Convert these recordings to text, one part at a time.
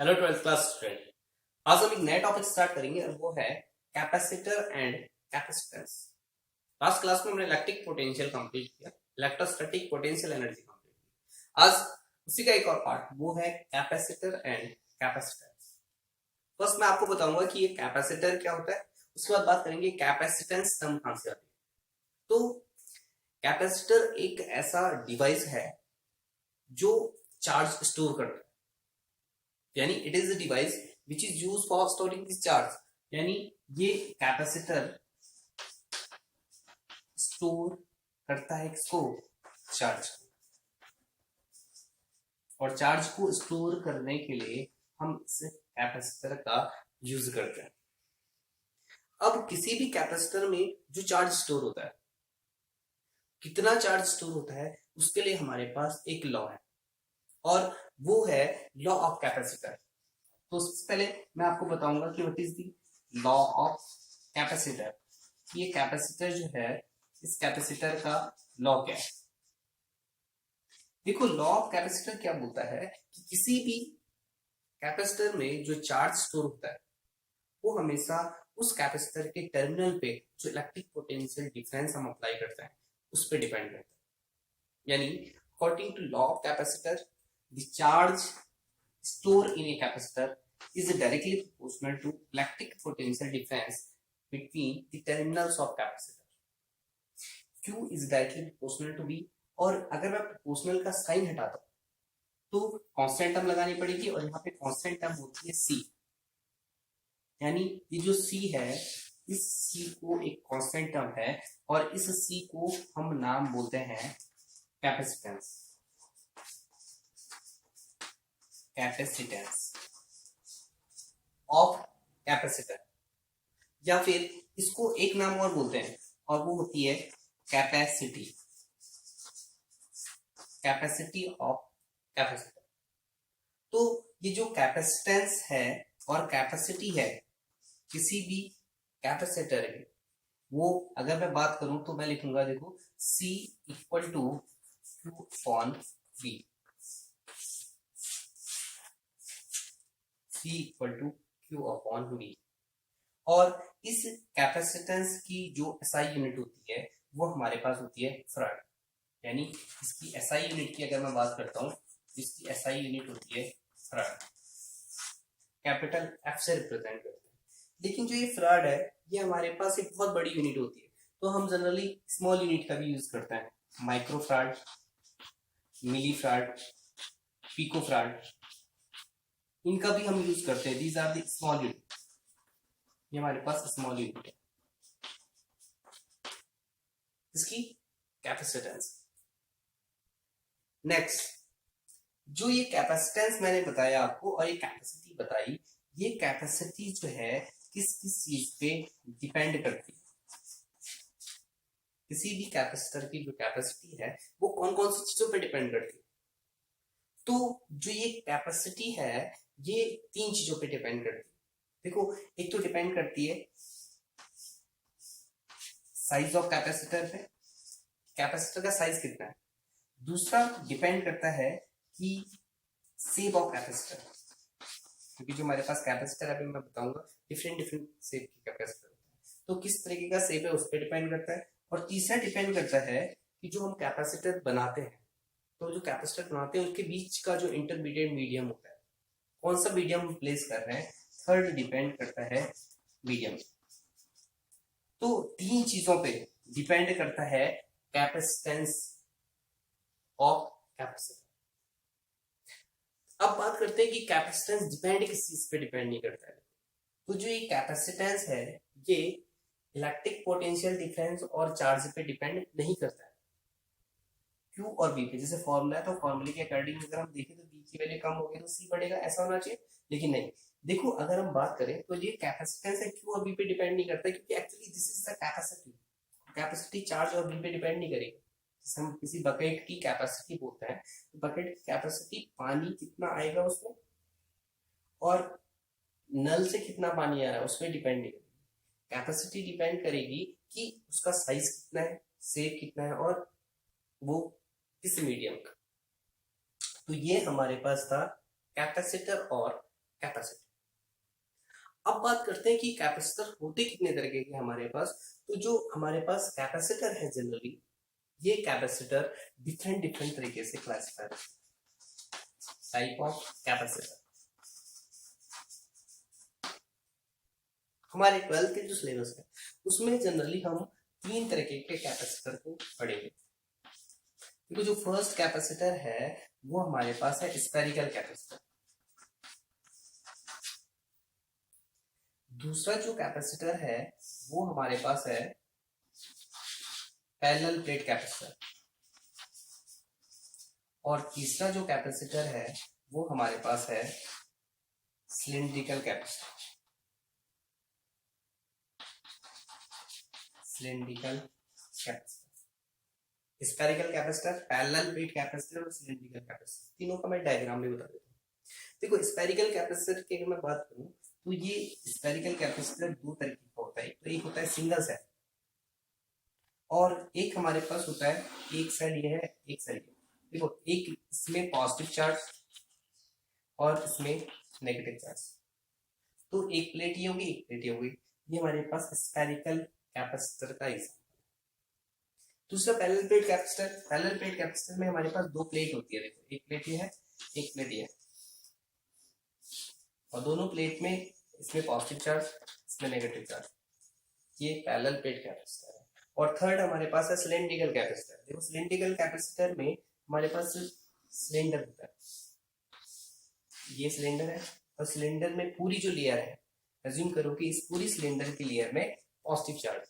Hello 12th class student. आज हम एक नया टॉपिक स्टार्ट करेंगे और वो है capacitor and capacitance. Last class में हमने इलेक्ट्रिक पोटेंशियल कंप्लीट किया, इलेक्ट्रोस्टैटिक पोटेंशियल एनर्जी कंप्लीट की। आज उसी का एक और पार्ट वो है कैपेसिटर एंड कैपेसिटेंस। फर्स्ट मैं आपको बताऊंगा कि ये कैपेसिटर क्या होता है, उसके बाद बात करेंगे कैपेसिटेंस टर्म कहां से आती है। तो कैपेसिटर एक ऐसा डिवाइस है जो चार्ज स्टोर करता है, यानी it is a device which is use for storing this charge. यानी ये कैपेसिटर स्टोर करता है किसको? चार्ज। और चार्ज को स्टोर करने के लिए हम इस कैपेसिटर का यूज करते हैं। अब किसी भी कैपेसिटर में जो चार्ज स्टोर होता है, कितना चार्ज स्टोर होता है, उसके लिए हमारे पास एक लॉ है और वो है लॉ ऑफ कैपेसिटर। तो सबसे पहले मैं आपको बताऊंगा कि what is the law of capacitor. ये कैपेसिटर जो है, इस कैपेसिटर का लॉ क्या है? देखो, लॉ ऑफ कैपेसिटर क्या बोलता है कि किसी भी कैपेसिटर में जो चार्ज स्टोर होता है वो हमेशा उस कैपेसिटर के टर्मिनल पे जो इलेक्ट्रिक पोटेंशियल डिफरेंस हम अप्लाई करते हैं उस पर डिपेंड करता है। यानी according to law of capacitor, the charge stored in a capacitor is directly proportional to electric potential difference between the terminals of capacitor. Q is directly proportional to V। और अगर मैं प्रोपोर्शनल का sign हटाता हूं तो constant term लगानी पड़ेगी और यहाँ पे कांस्टेंट टर्म होती है C। यानी ये जो C है, इस C को एक कांस्टेंट टर्म है और इस C को हम नाम बोलते हैं कैपेसिटेंस। कैपेसिटेंस ऑफ कैपेसिटर, या फिर इसको एक नाम और बोलते हैं और वो होती है कैपेसिटी। Capacity of capacitor. तो ये जो कैपेसिटेंस है और कैपेसिटी है किसी भी कैपेसिटर में, वो अगर मैं बात करूं तो मैं लिखूंगा, देखो, C equal to Q upon V। C equal to Q upon V। और इस कैपेसिटेंस की जो एसआई यूनिट होती है वो हमारे पास होती है फराड। यानी इसकी एसआई यूनिट की अगर मैं बात करता हूँ, इसकी एसआई यूनिट होती है फराड, कैपिटल एफ से रिप्रेजेंट करते हैं। लेकिन जो ये फराड है, ये हमारे पास एक बहुत बड़ी यूनिट होती है, तो हम जनरली स्मॉल यूनिट का भी यूज करते हैं। Micro farad, milli farad, pico farad, इनका भी हम यूज करते हैं। These are the small unit. ये हमारे पास स्मॉल यूनिट है इसकी कैपेसिटेंस। नेक्स्ट, जो ये कैपेसिटेंस मैंने बताया आपको और ये कैपेसिटी बताई, ये कैपेसिटी जो है किस किस चीज पे डिपेंड करती है? किसी भी कैपेसिटर की जो कैपेसिटी है वो कौन कौन सी चीजों पे डिपेंड करती है? तो जो ये कैपेसिटी है ये तीन चीजों पे डिपेंड करती है। देखो, एक तो डिपेंड करती है साइज ऑफ कैपेसिटर पे, कैपेसिटर का साइज कितना है। दूसरा डिपेंड करता है कि शेप ऑफ कैपेसिटर, क्योंकि जो हमारे पास कैपेसिटर है अभी मैं बताऊंगा डिफरेंट डिफरेंट शेप की कैपेसिटर होता है, तो किस तरीके का शेप है उस पर डिपेंड करता है। और तीसरा डिपेंड करता है कि जो हम कैपेसिटर बनाते हैं, तो जो कैपेसिटर बनाते हैं उसके बीच का जो इंटरमीडिएट मीडियम होता है, कौन सा मीडियम हम प्लेस कर रहे हैं। थर्ड डिपेंड करता है मीडियम। तो तीन चीजों पे डिपेंड करता है कैपेसिटेंस ऑफ कैपेसिटर। अब बात करते हैं कि कैपेसिटेंस डिपेंड किस चीज पे डिपेंड नहीं करता है। तो जो ये कैपेसिटेंस है ये इलेक्ट्रिक पोटेंशियल डिफरेंस और चार्ज पे डिपेंड नहीं करता है। क्यू और बी पे जैसे फॉर्मूला है, तो फॉर्मूले के अकॉर्डिंग अगर हम देखें तो बी की वैल्यू कम होगी तो सी बढ़ेगा, ऐसा होना चाहिए। लेकिन नहीं, देखो, अगर हम बात करें तो ये कैपेसिटेंस है क्यू और बी पे डिपेंड नहीं करता, क्योंकि actually this is the capacity. Capacity charge और बी पे डिपेंड नहीं करेगी। जैसे हम किसी बकेट की कैपेसिटी बोलते हैं, तो बकेट की कैपेसिटी पानी कितना आएगा उसमें और नल से कितना पानी आ रहा है उस पर डिपेंड नहीं करेगी। कैपेसिटी डिपेंड करेगी कि उसका साइज कितना है, शेप कितना है और वो किस मीडियम का। तो ये हमारे पास था कैपेसिटर और कैपेसिटी। अब बात करते हैं कि कैपेसिटर होते कितने तरीके के हमारे पास। तो जो हमारे पास कैपेसिटर है जनरली, ये कैपेसिटर डिफरेंट डिफरेंट तरीके से क्लासिफाई होते हैं। टाइप ऑफ कैपेसिटर, हमारे 12th के जो सिलेबस है उसमें जनरली हम 3 तरीके के कैपेसिटर को पढ़ेंगे। क्योंकि जो फर्स्ट कैपेसिटर है वो हमारे पास है स्फेरिकल कैपेसिटर। दूसरा जो कैपेसिटर है वो हमारे पास है पैरेलल प्लेट कैपेसिटर। और तीसरा जो कैपेसिटर है वो हमारे पास है cylindrical capacitor. Cylindrical capacitor, spherical capacitor, parallel plate capacitor और सिलिंड्रिकल कैपेसिटर, तीनों का मैं डायग्राम भी बता देता हूँ। देखो स्फेरिकल कैपेसिटर की अगर मैं बात करूँ तो ये स्फेरिकल कैपेसिटर 2 तरीके का होता है। तो एक होता है सिंगल सेल, और एक हमारे पास होता है एक सेल ये है, एक सेल ये। देखो एक इसमें पॉजिटिव चार्ज और इसमें नेगेटिव चार्ज, तो एक प्लेट ये होगी, एक प्लेट ये होगी। ये हमारे पास स्फेरिकल कैपेसिटर का हिस्सा। दूसरा parallel plate capacitor. Parallel plate capacitor में हमारे पास 2 प्लेट होती है। देखो एक प्लेट ये है, एक प्लेट ये है, और दोनों प्लेट में इसमें पॉजिटिव चार्ज, इसमें नेगेटिव चार्ज। ये पैरेलल प्लेट कैपेसिटर है। और थर्ड हमारे पास है सिलिंड्रिकल कैपेसिटर। देखो सिलिंड्रिकल कैपेसिटर में हमारे पास सिलेंडर होता है, ये सिलेंडर है, और सिलेंडर में पूरी जो लेयर है, अज्यूम करो कि इस पूरी सिलेंडर की लेयर में पॉजिटिव चार्ज,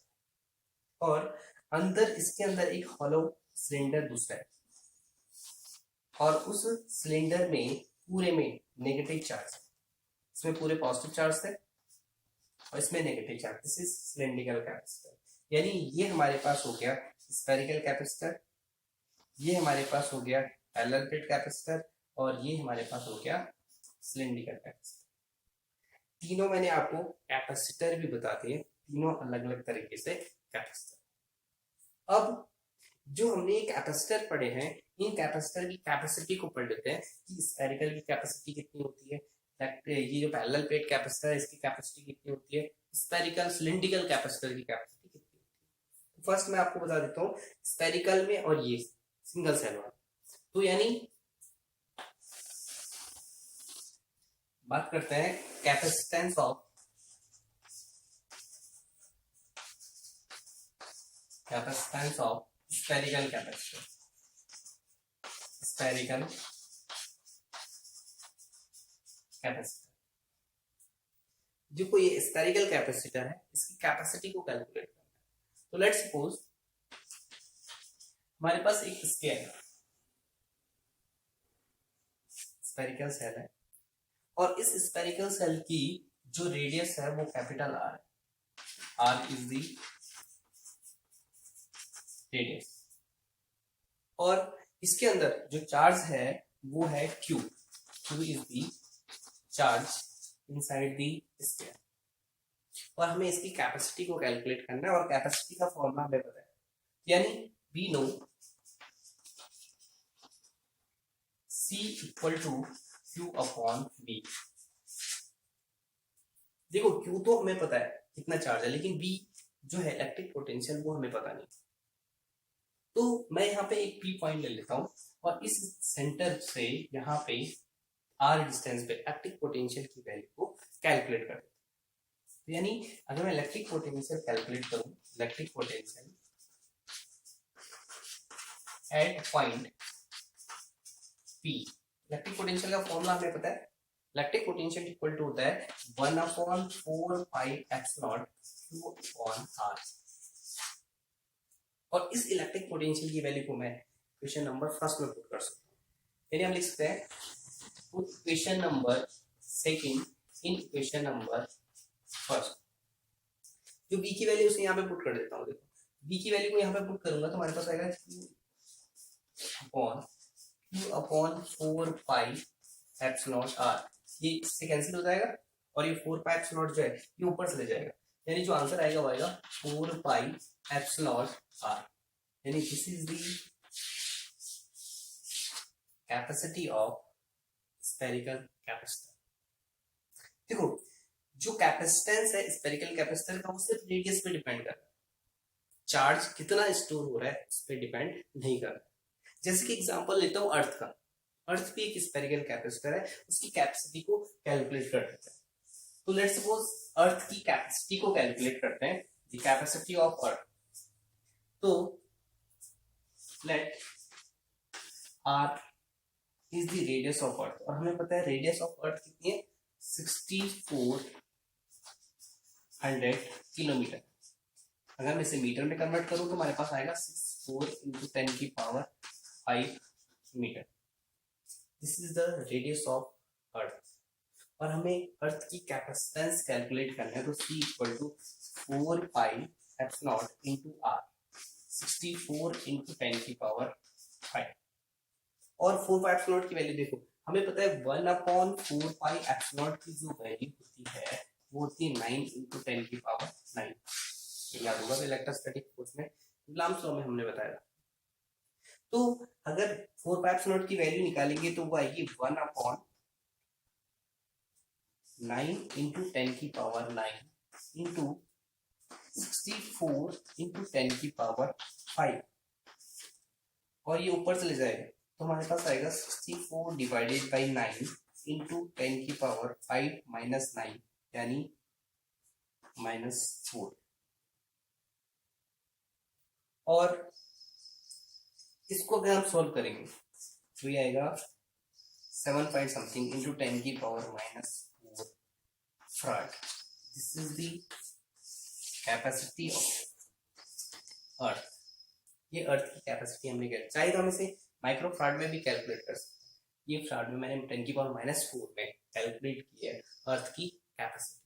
और अंदर इसके अंदर एक हॉलो सिलेंडर दूसरा है, और उस सिलेंडर में पूरे में नेगेटिव चार्ज है। इसमें पूरे पॉजिटिव चार्ज है और इसमें negative charge. This is cylindrical capacitor. यानी ये हमारे पास हो गया स्फेरिकल कैपेसिटर, ये हमारे पास हो गया पैरेलल प्लेट कैपेसिटर, और ये हमारे पास हो गया सिलिंड्रिकल कैपेसिटर। तीनों मैंने आपको कैपेसिटर भी बता दिए, तीनों अलग अलग तरीके से कैपेसिटर। अब जो हमने कैपेसिटर पढ़े हैं, इन कैपेसिटर की कैपेसिटी को पढ़ लेते हैं कि स्फेरिकल की कैपेसिटी कितनी होती है, ये जो पैरेलल प्लेट कैपेसिटर है इसकी कैपेसिटी कितनी होती है, स्फेरिकल सिलिंड्रिकल कैपेसिटर की कैपेसिटी कितनी होती है। तो फर्स्ट मैं आपको बता देता हूँ स्फेरिकल में और ये सिंगल सेल वाला। तो यानी बात करते हैं capacitance of spherical capacitor. Spherical capacitor, जो कोई स्फेरिकल कैपेसिटर है इसकी कैपेसिटी को कैलकुलेट करना है। तो लेट्स सपोज हमारे पास एक स्फीयर है, स्फेरिकल सेल है, और इस स्फेरिकल सेल की जो रेडियस है वो कैपिटल आर है। आर इज द रेडियस, और इसके अंदर जो चार्ज है वो है Q. Q is the charge inside the sphere, और हमें इसकी कैपेसिटी को कैलकुलेट करना है, और कैपेसिटी का फॉर्मूला हमें पता है, यानी we know C equal to Q upon V। देखो Q तो हमें पता है कितना चार्ज है, लेकिन V जो है इलेक्ट्रिक पोटेंशियल वो हमें पता नहीं। तो मैं यहाँ पे एक P पॉइंट ले लेता हूँ, और इस सेंटर से यहाँ पे R डिस्टेंस पे इलेक्ट्रिक पोटेंशियल की वैल्यू को कैलकुलेट कर देता हूँ। यानी अगर मैं इलेक्ट्रिक पोटेंशियल कैलकुलेट करूँ, electric potential at point P, electric potential का फॉर्मूला हमें पता है, इलेक्ट्रिक पोटेंशियल इक्वल टू होता है 1/4 pi epsilon Q upon R। और इस इलेक्ट्रिक पोटेंशियल की वैल्यू को मैं क्वेश्चन नंबर फर्स्ट में पुट कर सकता हूँ। यानी हम लिख सकते हैं put question number second in question number first. जो b की वैल्यू उसे यहाँ पे पुट कर देता हूँ। देखो b की वैल्यू को यहाँ पे पुट करूंगा तो हमारे पास आएगा Q upon 4 pi epsilon R। ये इससे कैंसिल हो जाएगा, और ये 4 पाई एप्सिलॉन जो है ये ऊपर चले जाएगा, यानी जो आंसर आएगा वो आएगा 4 पाई एप्सिलॉन R। यानी this is the capacity of spherical capacitor. देखो जो कैपेसिटेंस है स्फेरिकल कैपेसिटर का वो सिर्फ रेडियस पे डिपेंड कर रहा है, चार्ज कितना स्टोर हो रहा है उस पर डिपेंड नहीं कर रहा। जैसे कि एग्जांपल लेता हूँ अर्थ का, अर्थ भी एक स्फेरिकल कैपेसिटर है, उसकी कैपेसिटी को कैलकुलेट कर देते हैं। तो लेट्स सपोज अर्थ की कैपेसिटी को कैलकुलेट करते हैं, द कैपेसिटी ऑफ अर्थ। तो let R is the radius of earth, और हमें पता है रेडियस ऑफ अर्थ कितनी है 6400 किलोमीटर। अगर मैं इसे मीटर में कन्वर्ट करूं तो हमारे पास आएगा 64 इंटू 10 की power 5 metre. This is the radius of earth, और हमें अर्थ की कैपेसिटेंस कैलकुलेट करना है, तो C equal to 4 pi epsilon into R, 64 into 10 की पावर 5। और 4 पाई एप्सिलॉन की वैल्यू देखो, हमें पता है 1/4 पाई एप्सिलॉन की जो वैल्यू होती है वो होती है 9 इंटू 10 की पावर 9। याद होगा इलेक्ट्रोस्टैटिक फोर्स में कूलम्ब्स लॉ में हमने बताया। तो अगर 4 पाई एप्सिलॉन की वैल्यू निकालेंगे तो वो आएगी 1/9 इंटू 10 की पावर 9 इंटू 64 इंटू 10 की पावर 5, और ये ऊपर चले जाएगा तो हमारे पास आएगा 64 डिवाइडेड बाई 9 इंटू 10 की पावर 5 माइनस 9 यानी -4। और इसको अगर हम सोल्व करेंगे तो ये आएगा 7 पॉइंट समथिंग इंटू 10 की power -4 fraud. This is the capacity of अर्थ। ये अर्थ की कैपेसिटी हमने क्या चाहिए तो हम इसे माइक्रो फ्राड में भी कैलकुलेट कर सकते हैं। ये फ्राड में मैंने 10 की पावर -4 में कैलकुलेट किया है अर्थ की कैपेसिटी।